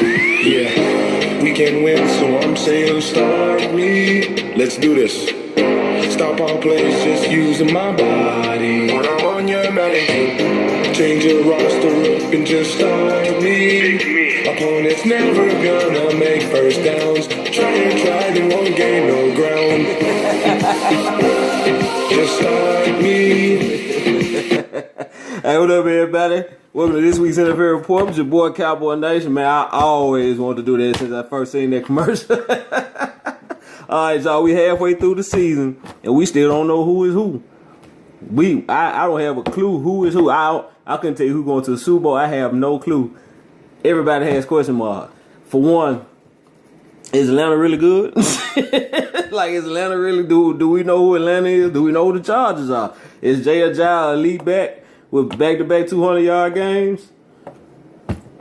Yeah, we can win, so I'm saying start me. Let's do this. Stop all plays, just using my body. When I'm on your melody, change your roster up and just start me. Opponent's never gonna make first downs. Try, they won't gain no ground. Just start me. Hey, what up, everybody? Welcome to this week's NFL Report. It's your boy Cowboy Nation, man. I always wanted to do that since I first seen that commercial. All right, y'all, we halfway through the season, and we still don't know who is who. I don't have a clue who is who. I couldn't tell you who going to the Super Bowl. I have no clue. Everybody has question marks. For one, is Atlanta really good? Like, is Atlanta really, do we know who Atlanta is? Do we know who the Chargers are? Is Jay Ajay elite back with back-to-back 200-yard games?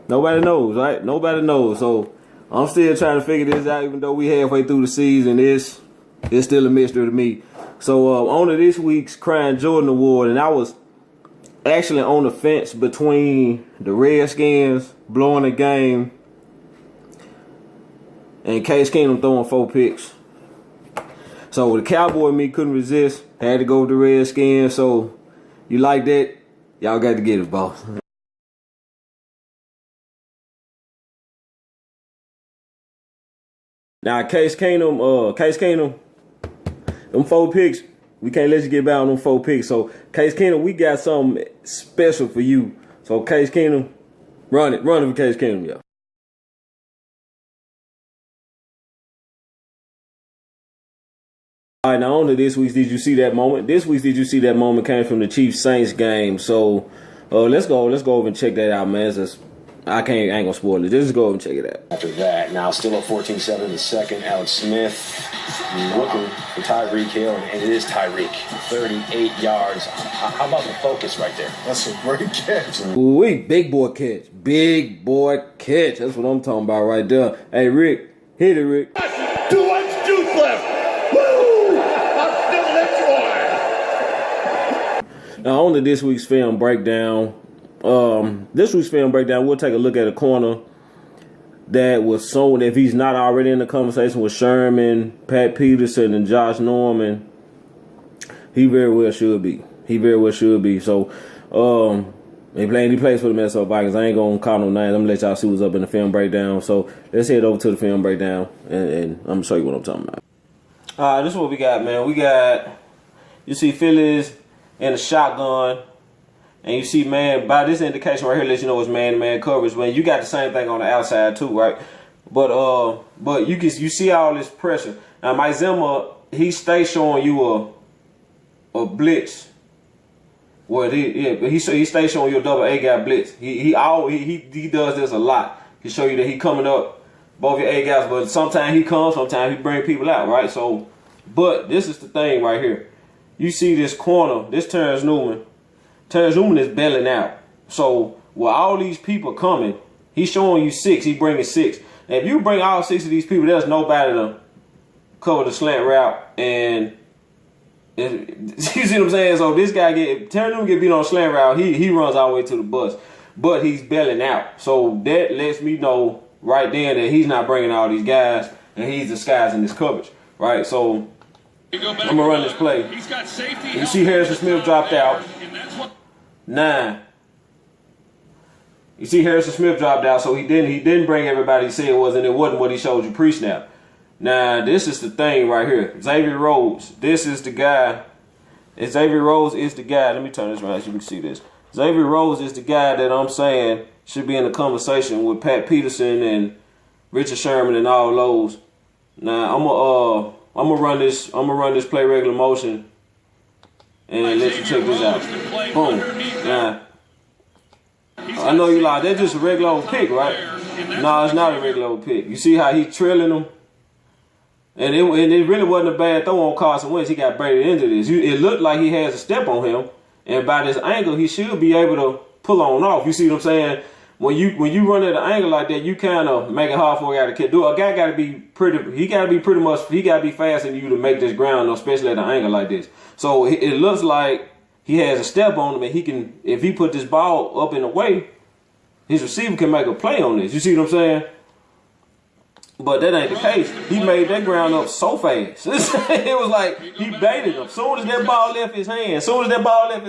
Nobody knows, right? Nobody knows. So I'm still trying to figure this out, even though we halfway through the season. It's still a mystery to me. So on to this week's Crying Jordan Award, and I was actually on the fence between the Redskins blowing the game and Case Keenum throwing 4 picks. So the Cowboy and me couldn't resist. Had to go with the Redskins. So you like that? Y'all got to get it, boss. Now, Case Keenum, them 4 picks, we can't let you get by on them 4 picks. So, Case Keenum, we got something special for you. So, Case Keenum, run it for Case Keenum, y'all. All right, now on to this week's Did You See That Moment? This week's Did You See That Moment came from the Chiefs-Saints game. So, let's go over and check that out, man. I ain't gonna spoil it. Just go over and check it out. After that, now still up 14-7 in the second. Alex Smith looking for Tyreek Hill, and it is Tyreek. 38 yards. How about the focus right there? That's a great catch. Ooh, big boy catch. Big boy catch. That's what I'm talking about right there. Hey, Rick, hit it, Rick. 2 inch juice left. Woo! I'm still enjoying. Now, on to this week's film breakdown. This week's film breakdown, we'll take a look at a corner that was sold, if he's not already in the conversation with Sherman, Pat Peterson, and Josh Norman. He very well should be. So, he plays for the Minnesota Vikings. I ain't gonna call no names. I'm gonna let y'all see what's up in the film breakdown. So let's head over to the film breakdown, and I'm gonna show you what I'm talking about. All right, this is what we got, man. You see Phillies in a shotgun. And you see, man, by this indication right here, let you know it's man-to-man coverage. Man, you got the same thing on the outside too, right? But you see all this pressure. Now, Mike Zimmer, he stays showing you a blitz. Well, he stays showing you a double A guy blitz. He does this a lot. He show you that he coming up both your A guys, but sometimes he comes, sometimes he bring people out, right? So, but this is the thing right here. You see this corner, this Terrence Newman. Terrence Newman is bailing out. So, with all these people coming, he's showing you 6. He's bringing 6. And if you bring all 6 of these people, there's nobody to cover the slant route. And you see what I'm saying? So, this guy Terrence Newman get beat on a slant route. He runs all the way to the bus. But he's bailing out. So, that lets me know right then that he's not bringing all these guys. And he's disguising this coverage. Right? So, I'm going to run this play. You see Harrison Smith dropped out. 9. You see Harrison Smith dropped out, so he didn't bring everybody he said it was, and it wasn't what he showed you pre-snap. Now, this is the thing right here. Xavier Rhodes, this is the guy. Xavier Rhodes is the guy. Let me turn this around so you can see this. Xavier Rhodes is the guy that I'm saying should be in the conversation with Pat Peterson and Richard Sherman and all those. Now, I'm gonna run this play regular motion. And let you check this out. Boom. Now, I know you like, that's just a regular old pick, right? No, it's not a regular old pick. You see how he's trailing them? And it really wasn't a bad throw on Carson Wentz. He got braided into this. It looked like he has a step on him. And by this angle, he should be able to pull on off. You see what I'm saying? When you run at an angle like that, you kind of make it hard for a guy to do. A guy got to be he got to be faster than you to make this ground, especially at an angle like this. So it looks like he has a step on him, and he can, if he put this ball up in the way, his receiver can make a play on this. You see what I'm saying? But that ain't the case. He made that ground up so fast. It was like he baited him. Soon as that ball left his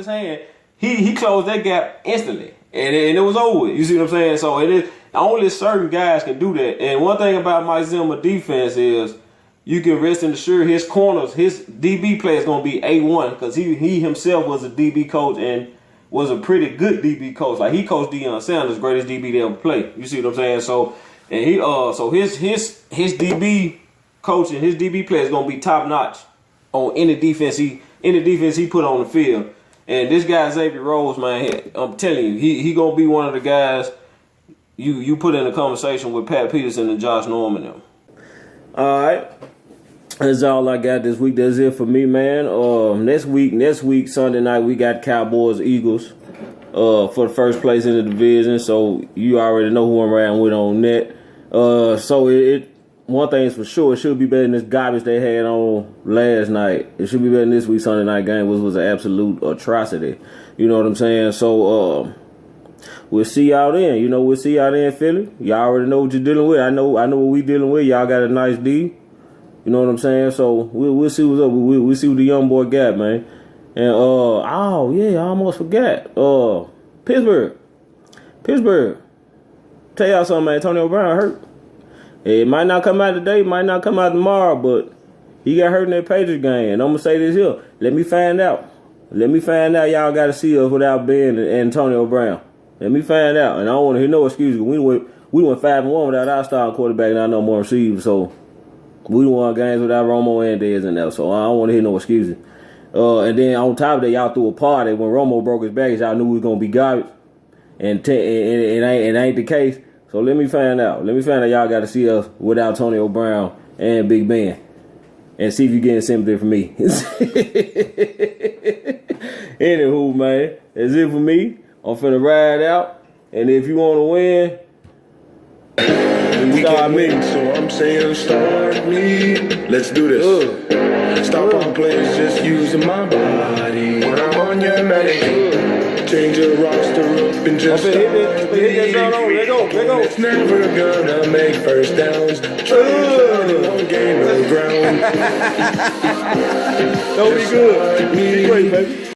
hand, he closed that gap instantly. And it was over with. You see what I'm saying? So it is only certain guys can do that. And one thing about Mike Zimmer defense is you can rest and assure his corners, his DB play is going to be A1 because he himself was a DB coach and was a pretty good DB coach. Like he coached Deion Sanders, greatest DB to ever play. You see what I'm saying? So and his DB coach and his DB play is going to be top notch on any defense he put on the field. And this guy Xavier Rhodes, man, I'm telling you, he gonna be one of the guys you put in a conversation with Pat Peterson and Josh Norman. Them. All right, that's all I got this week. That's it for me, man. Next week Sunday night we got Cowboys Eagles for the first place in the division. So you already know who I'm riding with on that. So one thing is for sure, it should be better than this garbage they had on last night. It should be better than this week's Sunday night game, which was an absolute atrocity. You know what I'm saying? So we'll see y'all then. You know, we'll see y'all then in Philly. Y'all already know what you're dealing with. I know what we dealing with. Y'all got a nice D. You know what I'm saying? So we'll see what's up. We'll see what the young boy got, man. And oh yeah, I almost forgot. Pittsburgh. Tell y'all something, man. Antonio Brown hurt. It might not come out today, might not come out tomorrow, but he got hurt in that Patriots game. And I'm going to say this here. Let me find out. Y'all got to see us without Ben and Antonio Brown. Let me find out. And I don't want to hear no excuses. We went 5-1 without our starting quarterback and I know more receivers. So we won games without Romo and Dez in there. So I don't want to hear no excuses. And then on top of that, y'all threw a party. When Romo broke his back, y'all knew we was going to be garbage. And it ain't the case. So let me find out. Y'all got to see us without Antonio Brown and Big Ben. And see if you're getting sympathy from me. Anywho, man. That's it for me. I'm finna ride out. And if you want to win, we can win, so I'm saying start me. Let's do this. Stop all plays, just using my body. When I'm on your medic. Change your roster up and just hit that drum on. Let go. It's never gonna make first downs. One game, no ground. Don't be good. Be great, baby.